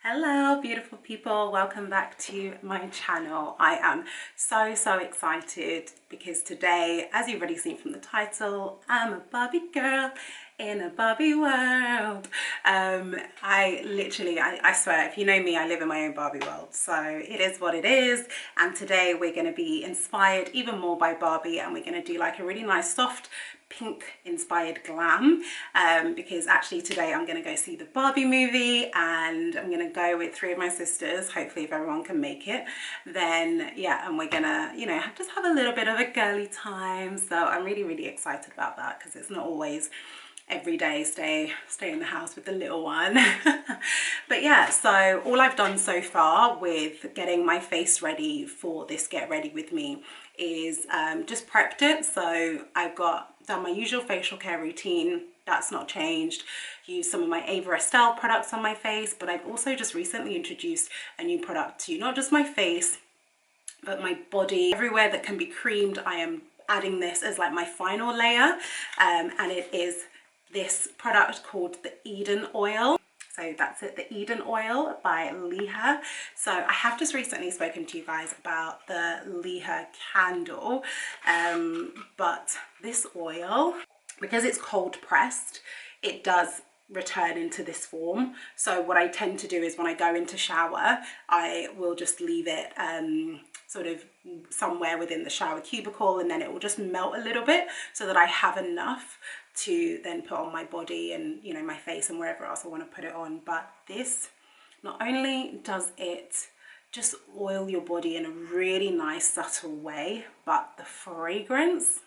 Hello beautiful people, welcome back to my channel. I am so excited because today, as you've already seen from the title, I'm a Barbie girl in a Barbie world. I swear, if you know me, I live in my own Barbie world, so it is what it is. And today we're going to be inspired even more by Barbie, and we're going to do like a really nice soft pink inspired glam, because actually today I'm going to go see the Barbie movie, and I'm going to go with 3 of my sisters, hopefully if everyone can make it. Then yeah, and we're gonna, you know, just have a little bit of a girly time. So I'm really excited about that, because it's not always every day stay in the house with the little one. But yeah, so all I've done so far with getting my face ready for this get ready with me is just prepped it. So I've done my usual facial care routine, that's not changed. Used some of my Ava Estelle products on my face, but I've also just recently introduced a new product to not just my face but my body. Everywhere that can be creamed, I am adding this as like my final layer, and it is this product called the Eden Oil. So that's it, the Eden Oil by Leha. So I have just recently spoken to you guys about the Leha candle, but this oil, because it's cold pressed, it does return into this form. So what I tend to do is when I go into shower, I will just leave it sort of somewhere within the shower cubicle, and then it will just melt a little bit so that I have enough to then put on my body and, you know, my face and wherever else I want to put it on. But this, not only does it just oil your body in a really nice subtle way, but the fragrance,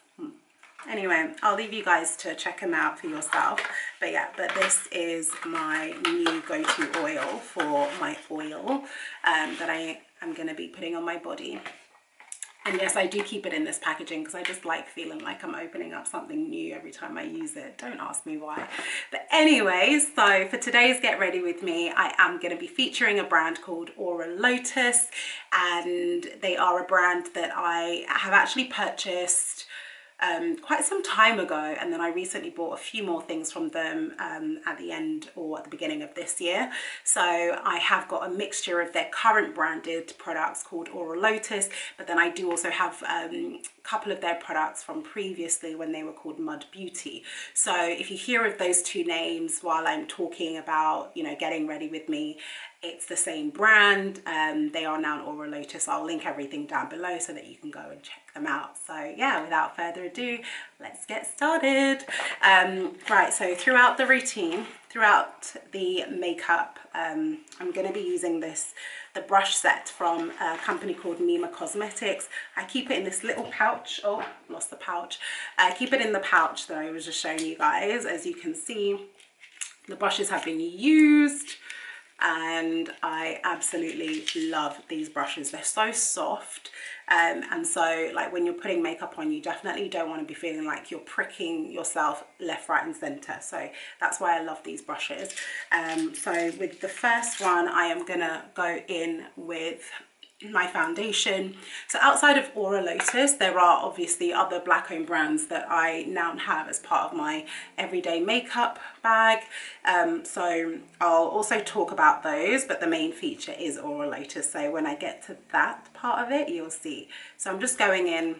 anyway, I'll leave you guys to check them out for yourself. But yeah, but this is my new go-to oil for my oil that I am going to be putting on my body. And yes, I do keep it in this packaging because I just like feeling like I'm opening up something new every time I use it. Don't ask me why. But anyway, so for today's Get Ready With Me, I am going to be featuring a brand called Lotus. And they are a brand that I have actually purchased quite some time ago, and then I recently bought a few more things from them at the end or at the beginning of this year. So I have got a mixture of their current branded products called Lotus, but then I do also have a couple of their products from previously when they were called Mud Beauty. So if you hear of those two names while I'm talking about, you know, getting ready with me, it's the same brand. They are now Lotus. I'll link everything down below so that you can go and check them out. So yeah, without further ado, let's get started. Right, so throughout the routine, throughout the makeup, I'm going to be using the brush set from a company called Mima Cosmetics. I keep it in this little pouch. Oh, lost the pouch. I keep it in the pouch that I was just showing you guys. As you can see, the brushes have been used, and I absolutely love these brushes. They're so soft, and so like when you're putting makeup on, you definitely don't want to be feeling like you're pricking yourself left, right and center. So that's why I love these brushes. So with the first one, I am gonna go in with my foundation. So outside of Lotus, there are obviously other black owned brands that I now have as part of my everyday makeup bag. So I'll also talk about those, but the main feature is Lotus. So when I get to that part of it, you'll see. So I'm just going in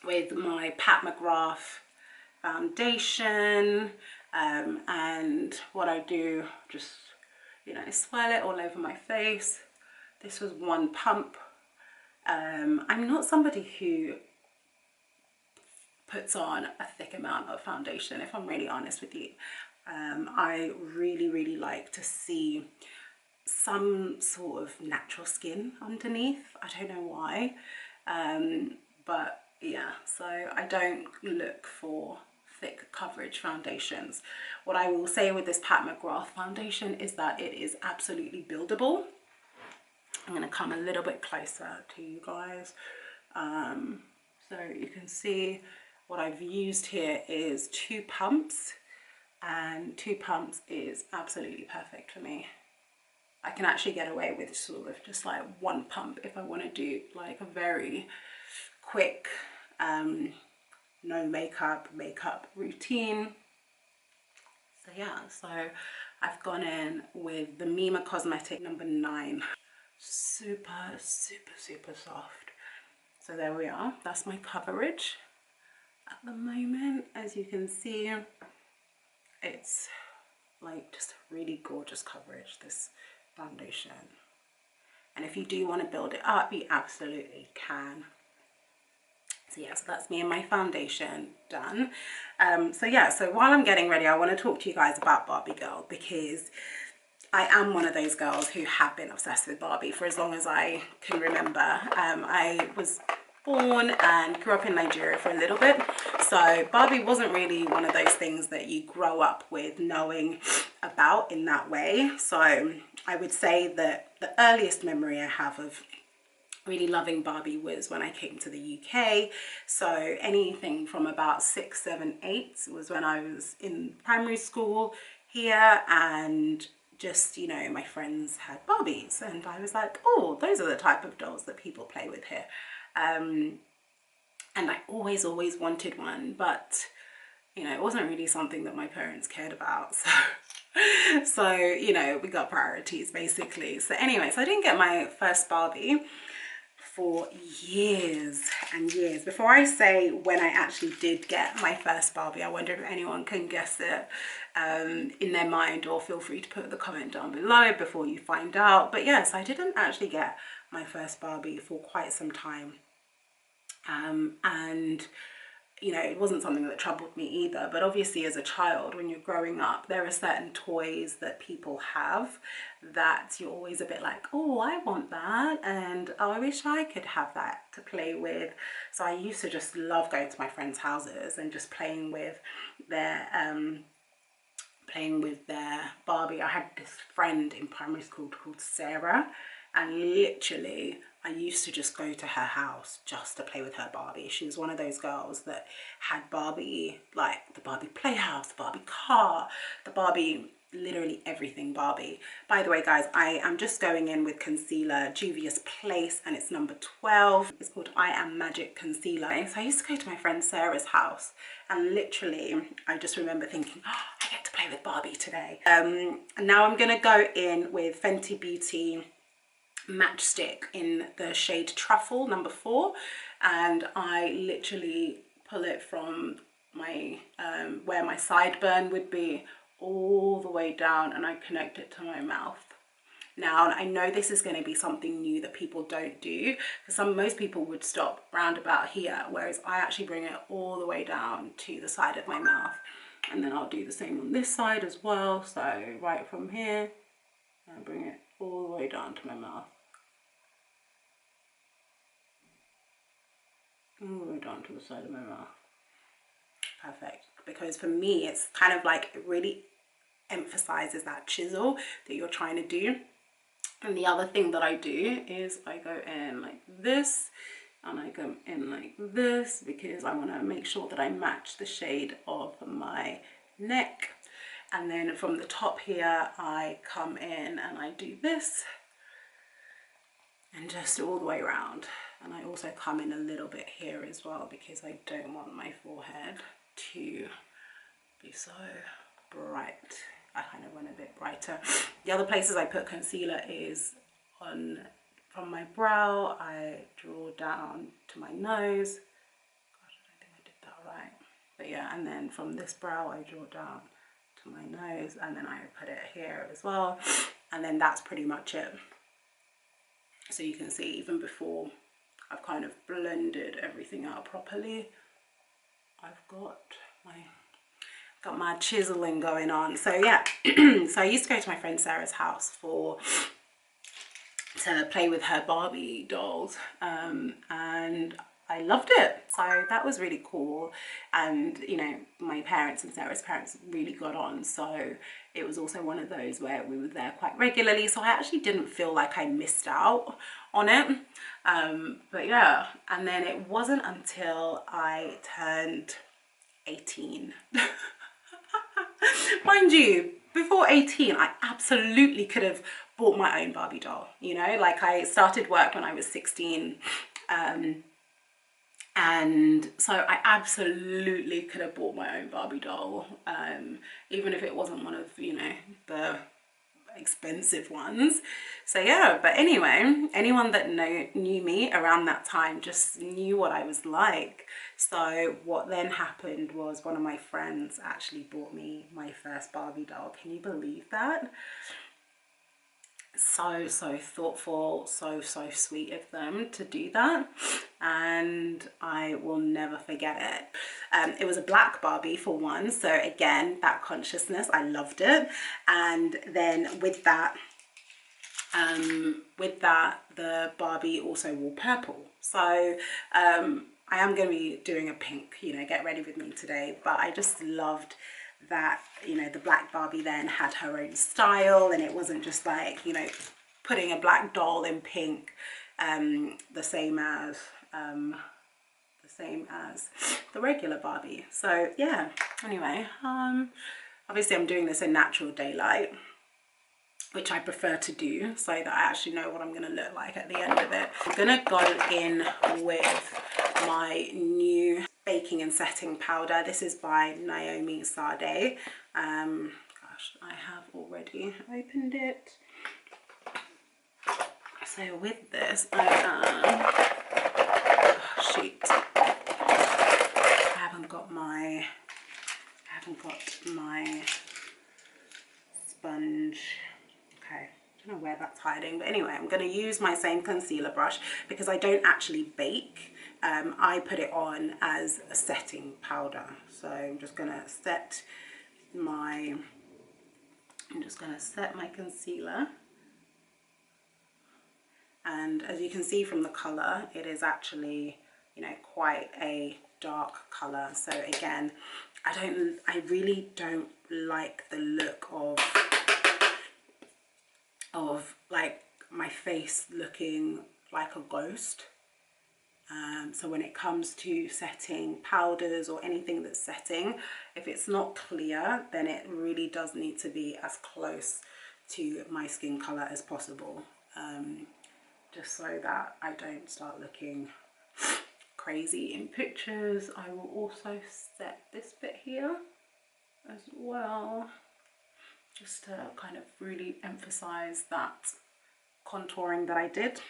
with my Pat McGrath foundation, and what I do, just, you know, swirl it all over my face. This was one pump. I'm not somebody who puts on a thick amount of foundation, if I'm really honest with you. I really like to see some sort of natural skin underneath. I don't know why, but yeah, so I don't look for thick coverage foundations. What I will say with this Pat McGrath foundation is that it is absolutely buildable. I'm going to come a little bit closer to you guys, so you can see what I've used here is 2 pumps, and 2 pumps is absolutely perfect for me. I can actually get away with sort of just like 1 pump if I want to do like a very quick no makeup routine. So yeah, so I've gone in with the Mima Cosmetic number 9. Super, super, super soft. So there we are. That's my coverage at the moment. As you can see, it's like just really gorgeous coverage, this foundation. And if you do want to build it up, you absolutely can. So yeah, so that's me and my foundation done. So yeah, so while I'm getting ready, I want to talk to you guys about Barbie Girl, because I am one of those girls who have been obsessed with Barbie for as long as I can remember. I was born and grew up in Nigeria for a little bit, so Barbie wasn't really one of those things that you grow up with knowing about in that way. So I would say that the earliest memory I have of really loving Barbie was when I came to the UK. So anything from about 6, 7, 8 was when I was in primary school here, and just, you know, my friends had Barbies and I was like, oh, those are the type of dolls that people play with here. And I always wanted one, but you know, it wasn't really something that my parents cared about. So you know, we got priorities basically. So anyway, so I didn't get my first Barbie for years and years. Before I say when I actually did get my first Barbie, I wonder if anyone can guess it in their mind, or feel free to put the comment down below before you find out. But yes, I didn't actually get my first Barbie for quite some time. And you know, it wasn't something that troubled me either. But obviously as a child, when you're growing up, there are certain toys that people have that you're always a bit like, oh, I want that, and oh, I wish I could have that to play with. So I used to just love going to my friends' houses and just playing with their Barbie. I had this friend in primary school called Sarah, and literally I used to just go to her house just to play with her Barbie. She was one of those girls that had Barbie, like the Barbie playhouse, the Barbie car, the Barbie, literally everything Barbie. By the way, guys, I am just going in with concealer, Juvia's Place, and it's number 12. It's called I Am Magic Concealer. So I used to go to my friend Sarah's house, and literally I just remember thinking, oh, I get to play with Barbie today. And now I'm gonna go in with Fenty Beauty Matchstick in the shade Truffle number 4, and I literally pull it from my where my sideburn would be all the way down, and I connect it to my mouth. Now I know this is going to be something new that people don't do, because most people would stop round about here, whereas I actually bring it all the way down to the side of my mouth, and then I'll do the same on this side as well. So right from here, I bring it all the way down to my mouth. All the way down to the side of my mouth. Perfect. Because for me, it's kind of like, it really emphasizes that chisel that you're trying to do. And the other thing that I do is I go in like this, and I go in like this, because I want to make sure that I match the shade of my neck. And then from the top here, I come in and I do this, and just all the way around. And I also come in a little bit here as well, because I don't want my forehead to be so bright. I kind of want a bit brighter. The other places I put concealer is on from my brow. I draw down to my nose. Gosh, I don't think I did that right. But yeah, and then from this brow I draw down to my nose, and then I put it here as well. And then that's pretty much it. So you can see, even before I've kind of blended everything out properly, I've got my chiseling going on. So yeah, so I used to go to my friend Sarah's house to play with her Barbie dolls, and I loved it. So that was really cool. And you know, my parents and Sarah's parents really got on, so it was also one of those where we were there quite regularly, so I actually didn't feel like I missed out on it. But yeah, and then it wasn't until I turned 18 mind you, before 18 I absolutely could have bought my own Barbie doll, you know, like I started work when I was 16, And so I absolutely could have bought my own Barbie doll, even if it wasn't one of, you know, the expensive ones. So yeah, but anyway, anyone that knew me around that time just knew what I was like. So what then happened was one of my friends actually bought me my first Barbie doll. Can you believe that? So thoughtful, so sweet of them to do that, and I will never forget it. It was a black Barbie for one, so again, that consciousness, I loved it. And then with that the Barbie also wore purple. So I am going to be doing a pink, you know, get ready with me today, but I just loved that, you know, the black Barbie then had her own style, and it wasn't just like, you know, putting a black doll in pink, the same as the regular Barbie. So yeah, anyway, obviously I'm doing this in natural daylight, which I prefer to do so that I actually know what I'm going to look like at the end of it. I'm going to go in with my new baking and setting powder. This is by Naomi Sade. Gosh, I have already opened it. So with this, I haven't got my sponge. Okay, I don't know where that's hiding, but anyway, I'm going to use my same concealer brush because I don't actually bake. I put it on as a setting powder. So I'm just going to set my concealer. And as you can see from the color, it is actually, you know, quite a dark color. So again, I really don't like the look of like my face looking like a ghost. So when it comes to setting powders or anything that's setting, if it's not clear, then it really does need to be as close to my skin color as possible. Just so that I don't start looking crazy in pictures. I will also set this bit here as well, just to kind of really emphasize that contouring that I did.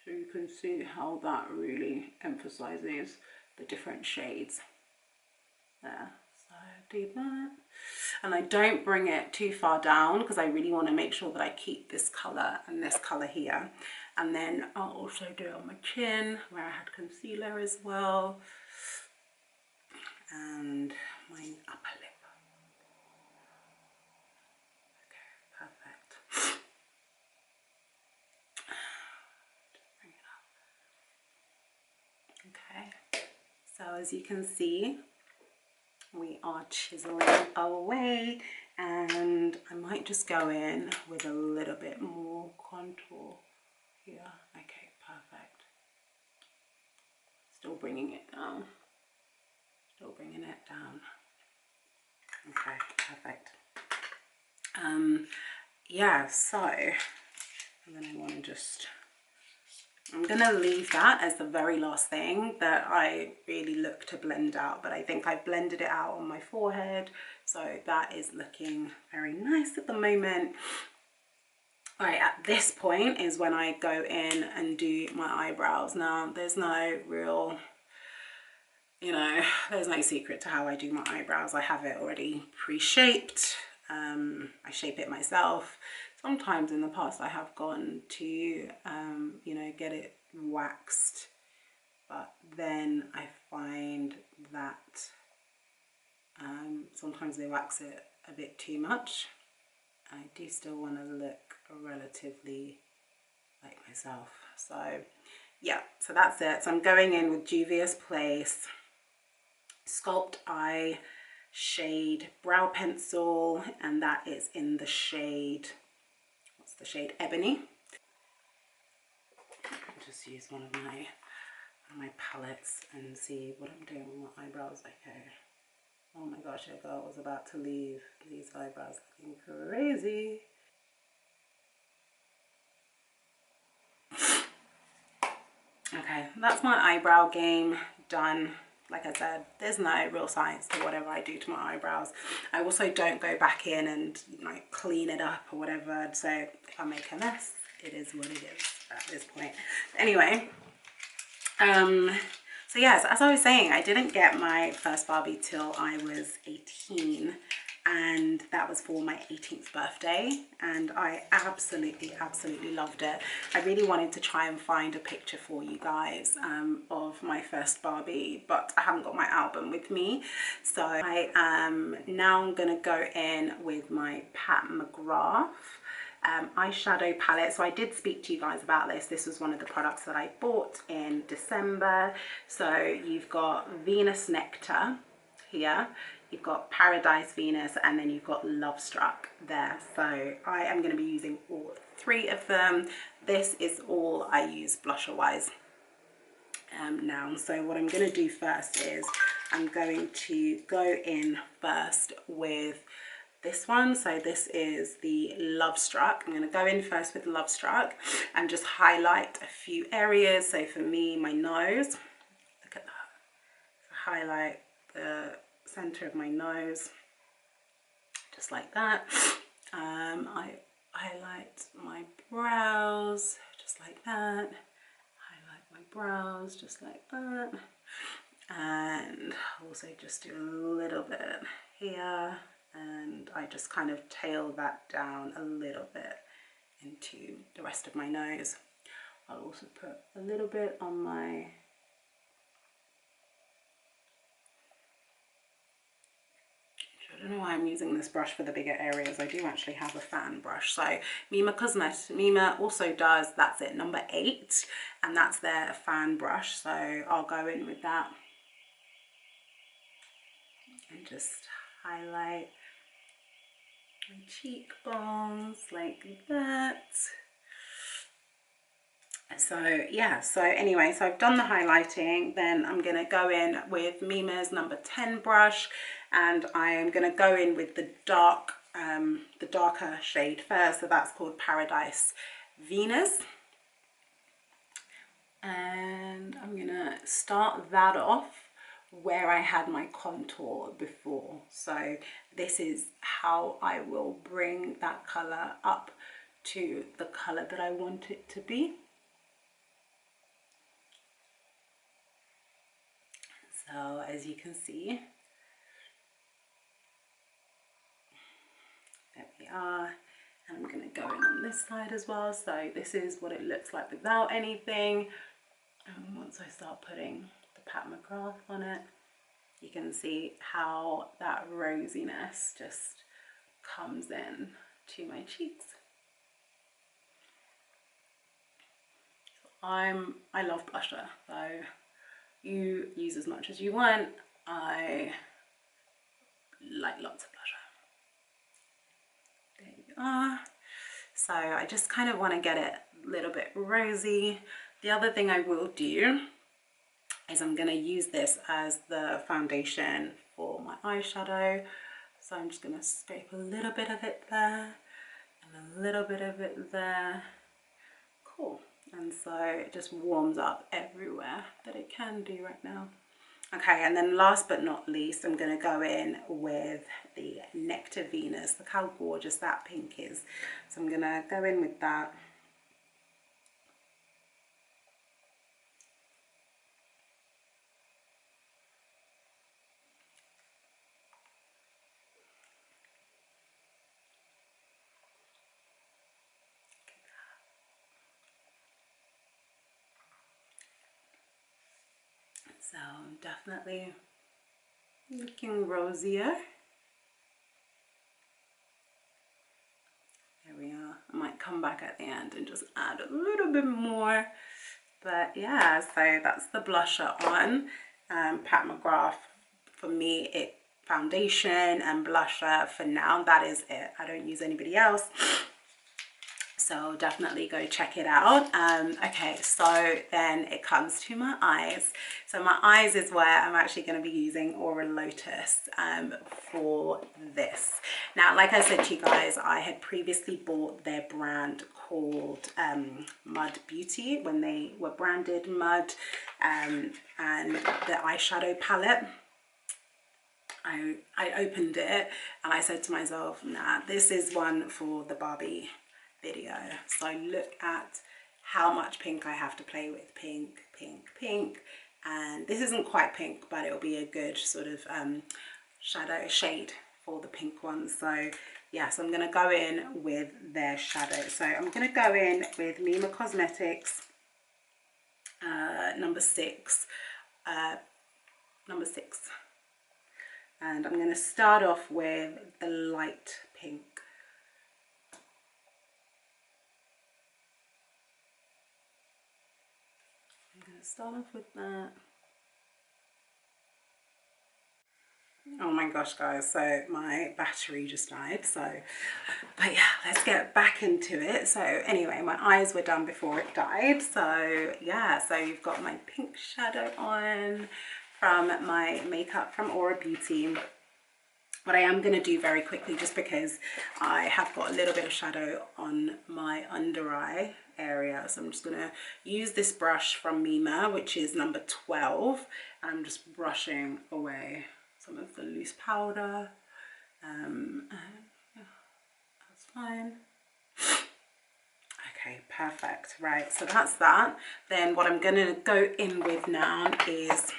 So you can see how that really emphasizes the different shades there. So do that, and I don't bring it too far down because I really want to make sure that I keep this color and this color here. And then I'll also do it on my chin where I had concealer as well, and my upper lip. Okay, perfect. Bring it up. Okay, so as you can see, we are chiseling away, and I might just go in with a little bit more contour here. Okay, perfect. Still bringing it down. Still bringing it down. Okay, perfect. Yeah, so, and then I want to just, I'm going to leave that as the very last thing that I really look to blend out, but I think I've blended it out on my forehead, so that is looking very nice at the moment. All right, at this point is when I go in and do my eyebrows. Now, there's no real, you know, there's no secret to how I do my eyebrows. I have it already pre-shaped. I shape it myself. Sometimes in the past I have gone to, you know, get it waxed, but then I find that sometimes they wax it a bit too much. I do still want to look relatively like myself. So yeah, so that's it. So I'm going in with Juvia's Place Sculpt Eye shade brow pencil, and that is in the shade, what's the shade, Ebony. I'll just use one of my palettes and see what I'm doing with my eyebrows. Okay, oh my gosh, your girl was about to leave these eyebrows looking crazy. Okay, that's my eyebrow game done. Like I said, there's no real science to whatever I do to my eyebrows. I also don't go back in and like clean it up or whatever. So if I make a mess, it is what it is at this point. Anyway, so yes, as I was saying, I didn't get my first Barbie till I was 18. And that was for my 18th birthday, and I absolutely loved it. I really wanted to try and find a picture for you guys of my first Barbie, but I haven't got my album with me, so I am now gonna go in with my Pat McGrath eyeshadow palette. So I did speak to you guys about this. This was one of the products that I bought in December. So you've got Venus Nectar here, you've got Paradise Venus, and then you've got Love Struck there. So I am going to be using all three of them. This is all I use blusher wise now. So what I'm going to do first is I'm going to go in first with this one. So this is the Love Struck. I'm going to go in first with Love Struck and just highlight a few areas. So for me, my nose, look at that. So highlight the center of my nose, just like that. I highlight my brows, just like that. Highlight my brows, just like that. And also just do a little bit here. And I just kind of tail that down a little bit into the rest of my nose. I'll also put a little bit on my I don't know why I'm using this brush for the bigger areas. I do actually have a fan brush. So Mima also does, that's it, number 8, and that's their fan brush. So I'll go in with that and just highlight my cheekbones like that. So yeah, so anyway, so I've done the highlighting. Then I'm going to go in with Mima's number 10 brush, and I am going to go in with the darker shade first. So that's called Paradise Venus, and I'm going to start that off where I had my contour before. So this is how I will bring that color up to the color that I want it to be. So as you can see, there we are. And I'm going to go in on this side as well. So this is what it looks like without anything. And once I start putting the Pat McGrath on it, you can see how that rosiness just comes in to my cheeks. I love blusher, so you use as much as you want. I like lots of blusher. There you are. So I just kind of want to get it a little bit rosy. The other thing I will do is I'm going to use this as the foundation for my eyeshadow. So I'm just going to scrape a little bit of it there and a little bit of it there. Cool. And so it just warms up everywhere that it can do right now. Okay, and then last but not least, I'm going to go in with the Nectar Venus. Look how gorgeous that pink is. So I'm going to go in with that. So I'm definitely looking rosier. There we are. I might come back at the end and just add a little bit more. But yeah, so that's the blusher on. Pat McGrath, for me, it foundation and blusher for now. That is it. I don't use anybody else. So definitely go check it out. Okay, so then it comes to my eyes. So my eyes is where I'm actually going to be using Lotus for this. Now, like I said to you guys, I had previously bought their brand called Mud Beauty when they were branded Mud, and the eyeshadow palette. I opened it and I said to myself, nah, this is one for the Barbie video. So look at how much pink I have to play with. Pink, pink, pink. And this isn't quite pink, but it'll be a good sort of shadow shade for the pink one. So yeah, so I'm going to go in with their shadow. So I'm going to go in with Mima Cosmetics number 6. And I'm going to start off with the light pink. I'm going to start off with that. Oh my gosh, guys, so my battery just died. But yeah, let's get back into it. So anyway, my eyes were done before it died. So yeah, so you've got my pink shadow on from my makeup from Aura Beauty. What I am going to do very quickly, just because I have got a little bit of shadow on my under eye area, so I'm just going to use this brush from Mima, which is number 12, and I'm just brushing away some of the loose powder. Yeah, that's fine. Okay, perfect. Right, so that's that. Then what I'm going to go in with now is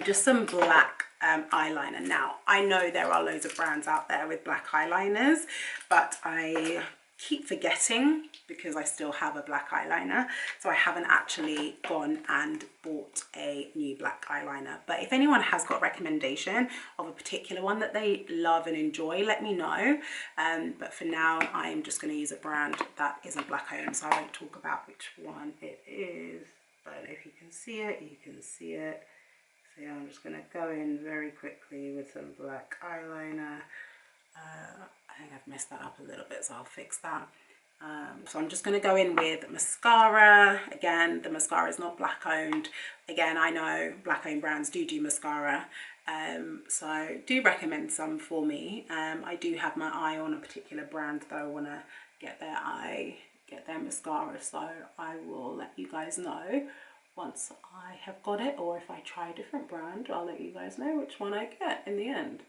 just some black eyeliner. Now, I know there are loads of brands out there with black eyeliners, but I keep forgetting because I still have a black eyeliner, so I haven't actually gone and bought a new black eyeliner. But if anyone has got recommendation of a particular one that they love and enjoy, let me know. But for now, I am just going to use a brand that isn't black owned, so I won't talk about which one it is. But if you can see it, you can see it. So yeah, I'm just going to go in very quickly with some black eyeliner. I think I've messed that up a little bit, so I'll fix that. So I'm just going to go in with mascara. Again, the mascara is not black owned. Again, I know black owned brands do mascara, so do recommend some for me. I do have my eye on a particular brand that I want to get their mascara, so I will let you guys know once I have got it, or if I try a different brand, I'll let you guys know which one I get in the end.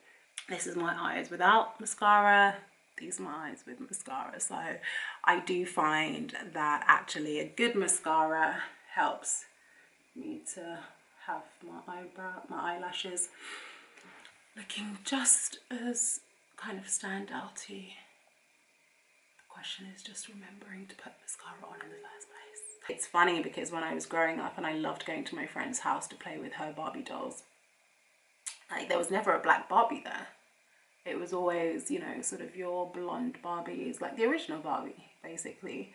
This is my eyes without mascara. These are my eyes with mascara. So I do find that actually a good mascara helps me to have my eyelashes looking just as kind of standouty. The question is just remembering to put mascara on in the first place. It's funny because when I was growing up and I loved going to my friend's house to play with her Barbie dolls, like there was never a black Barbie there. It was always, you know, sort of your blonde Barbies, like the original Barbie, basically.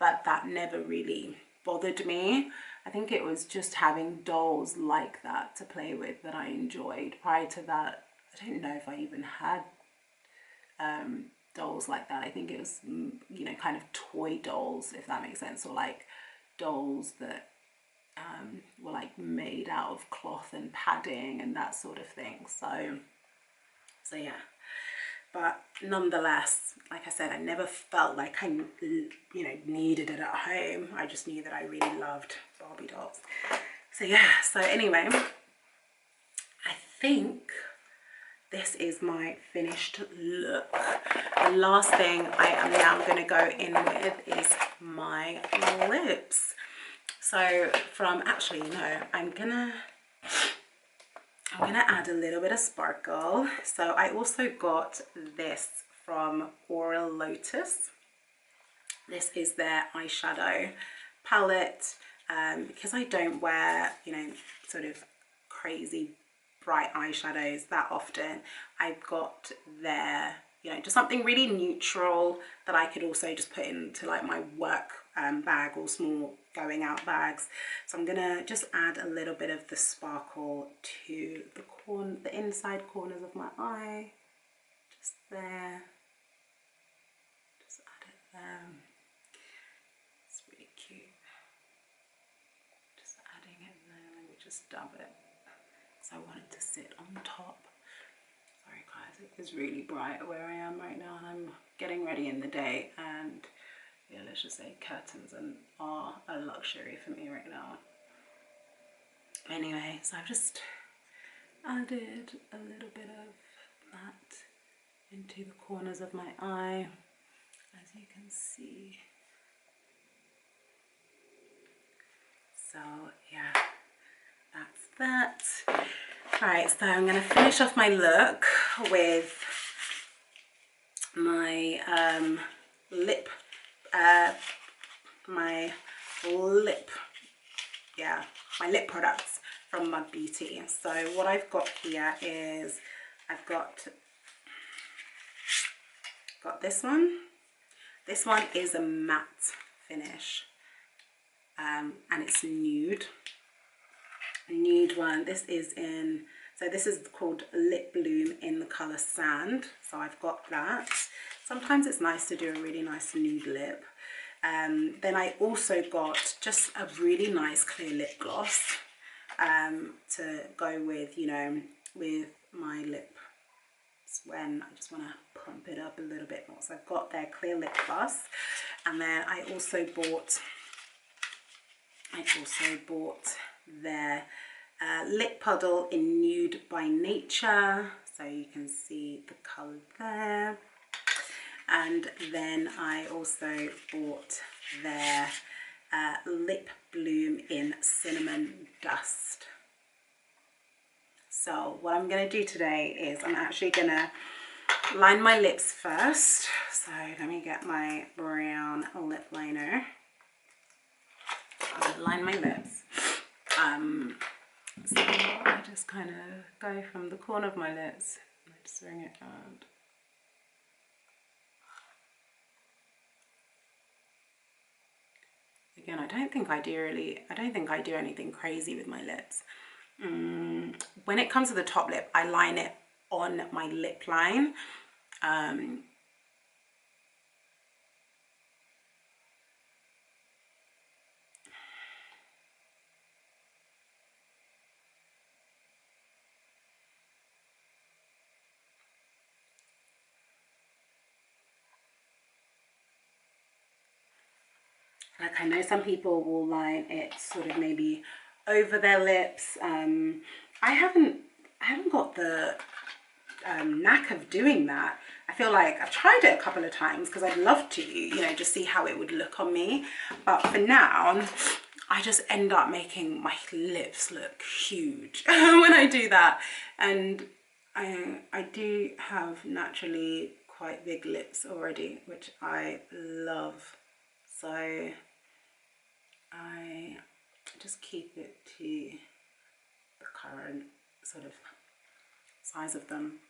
But that never really bothered me. I think it was just having dolls like that to play with that I enjoyed. Prior to that, I don't know if I even had dolls like that. I think it was, you know, kind of toy dolls, if that makes sense, or like dolls that were like made out of cloth and padding and that sort of thing. So yeah, but nonetheless, like I said, I never felt like I, you know, needed it at home. I just knew that I really loved Barbie dolls. So yeah, so anyway, I think this is my finished look. The last thing I am now going to go in with is my lips. So I'm gonna add a little bit of sparkle. So I also got this from Aura Lotus. This is their eyeshadow palette. Because I don't wear, you know, sort of crazy bright eyeshadows that often, I've got their, you know, just something really neutral that I could also just put into like my work bag or small going out bags. So I'm gonna just add a little bit of the sparkle to the inside corners of my eye, just there. Just add it It's really cute. Just adding it there. Let me just dab it. So I want it to sit on top. Sorry guys, it is really bright where I am right now, and I'm getting ready in the day, and yeah, let's just say curtains are a luxury for me right now. Anyway, so I've just added a little bit of that into the corners of my eye, as you can see. So yeah, that's that. Right, so I'm going to finish off my look with my lip products from Mug Beauty. So what I've got here is I've got this one. This one is a matte finish, and it's nude one. This is called Lip Bloom in the color Sand. So I've got that. Sometimes it's nice to do a really nice nude lip. Then I also got just a really nice clear lip gloss to go with, you know, with my lip when I just want to pump it up a little bit more. So I've got their clear lip gloss, and then I also bought their lip puddle in Nude by Nature, so you can see the color there. And then I also bought their Lip Bloom in Cinnamon Dust. So what I'm going to do today is I'm actually going to line my lips first. So let me get my brown lip liner. I'll line my lips. So I just kind of go from the corner of my lips and I just bring it around. Again, I don't think I do anything crazy with my lips. When it comes to the top lip, I line it on my lip line. Like, I know some people will line it sort of maybe over their lips. I haven't got the knack of doing that. I feel like I've tried it a couple of times because I'd love to, you know, just see how it would look on me. But for now, I just end up making my lips look huge when I do that. And I do have naturally quite big lips already, which I love. So I just keep it to the current sort of size of them.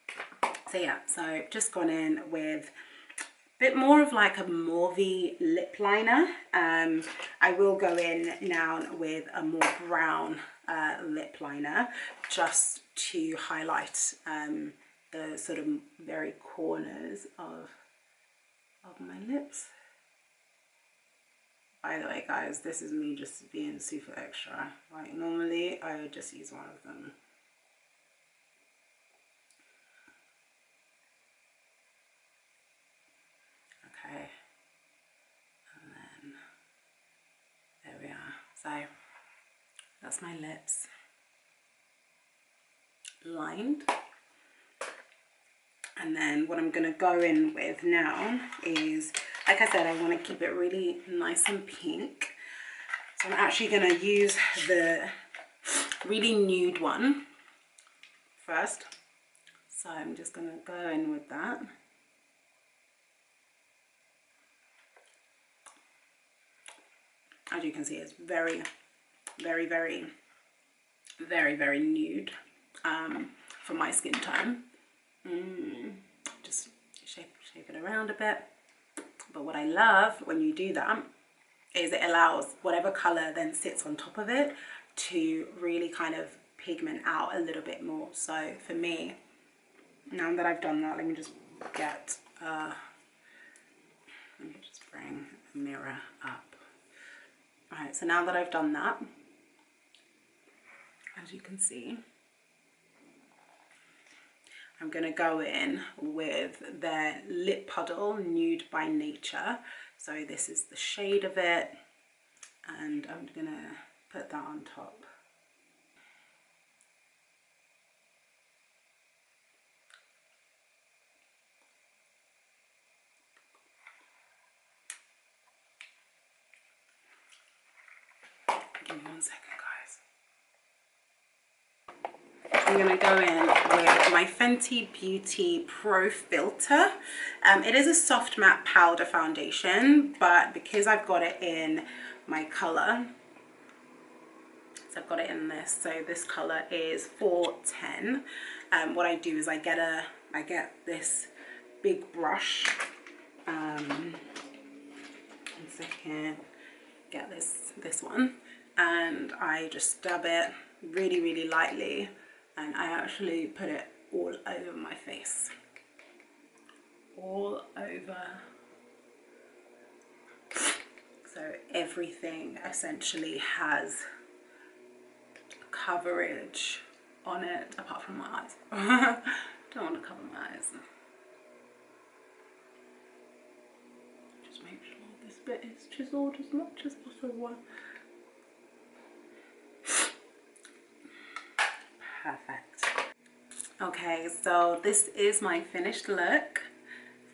So yeah, so I've just gone in with a bit more of like a mauvey lip liner. I will go in now with a more brown lip liner just to highlight the sort of very corners of my lips. By the way, guys, this is me just being super extra. Like, normally I would just use one of them. Okay, and then there we are. So that's my lips lined. And then what I'm going to go in with now is, like I said, I want to keep it really nice and pink. So I'm actually going to use the really nude one first. So I'm just going to go in with that. As you can see, it's very, very, very, very, very nude for my skin tone. Just shape it around a bit. But what I love when you do that is it allows whatever color then sits on top of it to really kind of pigment out a little bit more. So for me, now that I've done that, let me just get let me just bring a mirror up. Right, so now that I've done that, as you can see, I'm going to go in with their Lip Puddle Nude by Nature. So this is the shade of it, and I'm going to put that on top. Give me 1 second, guys. I'm going to go in with my Fenty Beauty Pro Filter. It is a soft matte powder foundation, but because I've got it in my colour, so I've got it in this, so this colour is 410. What I do is I get this big brush, 1 second, get this one, and I just dab it really lightly, and I actually put it all over my face, all over, so everything essentially has coverage on it, apart from my eyes. Don't want to cover my eyes. Just make sure this bit is chiseled as much as possible. Perfect. Okay, so this is my finished look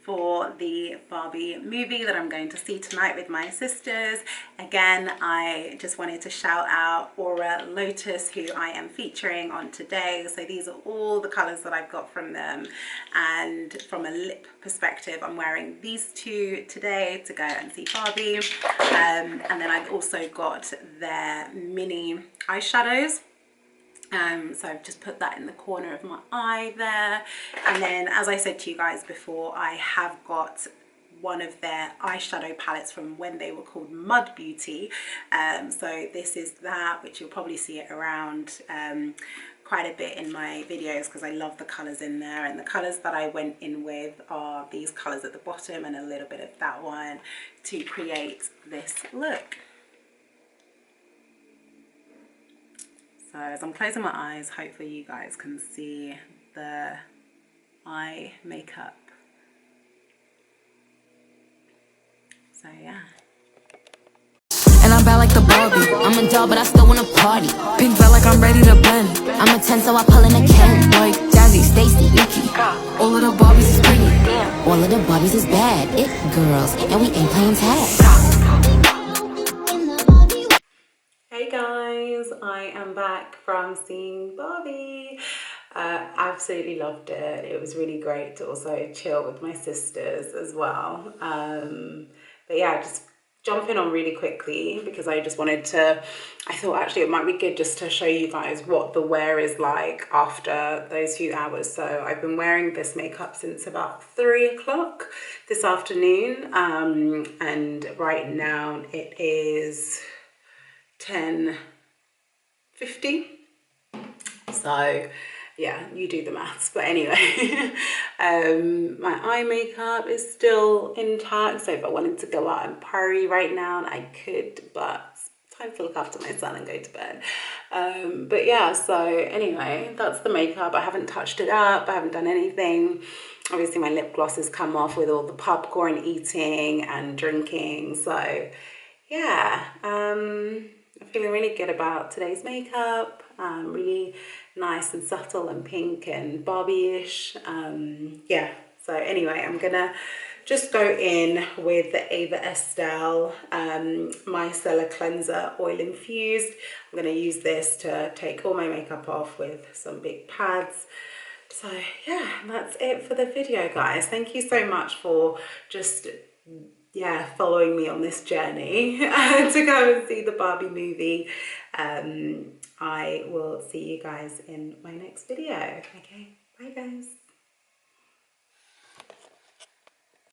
for the Barbie movie that I'm going to see tonight with my sisters. Again, I just wanted to shout out Lotus, who I am featuring on today. So these are all the colors that I've got from them, and from a lip perspective, I'm wearing these two today to go and see Barbie, and then I've also got their mini eyeshadows. So I've just put that in the corner of my eye there, and then, as I said to you guys before, I have got one of their eyeshadow palettes from when they were called Mud Beauty. So this is that, which you'll probably see it around quite a bit in my videos because I love the colours in there, and the colours that I went in with are these colours at the bottom and a little bit of that one to create this look. So as I'm closing my eyes, hopefully you guys can see the eye makeup. So yeah. And I'm bad like the Barbie. I'm a doll, but I still wanna party. Pink felt like I'm ready to blend. I'm a 10, so I pull in a Ken. Like Jazzy, Stacy, Nikki. All of the Barbies is pretty. All of the Barbies is bad. It girls, and we ain't playing tag. Hey guys, I am back from seeing Barbie. Absolutely loved it. It was really great to also chill with my sisters as well. But yeah, just jumping on really quickly because I just wanted to, I thought actually it might be good just to show you guys what the wear is like after those few hours. So I've been wearing this makeup since about 3 o'clock this afternoon, and right now it is 10:50. So yeah, you do the maths, but anyway. My eye makeup is still intact, so if I wanted to go out and party right now I could, but it's time to look after my son and go to bed. But yeah, so anyway, that's the makeup. I haven't touched it up, I haven't done anything. Obviously my lip gloss has come off with all the popcorn eating and drinking, so yeah, I'm feeling really good about today's makeup. Really nice and subtle and pink and Barbie-ish. Yeah, so anyway, I'm gonna just go in with the Ava Estelle Micellar Cleanser Oil Infused. I'm gonna use this to take all my makeup off with some big pads. So yeah, that's it for the video, guys. Thank you so much for just following me on this journey to go and see the Barbie movie. I will see you guys in my next video. Okay, bye guys.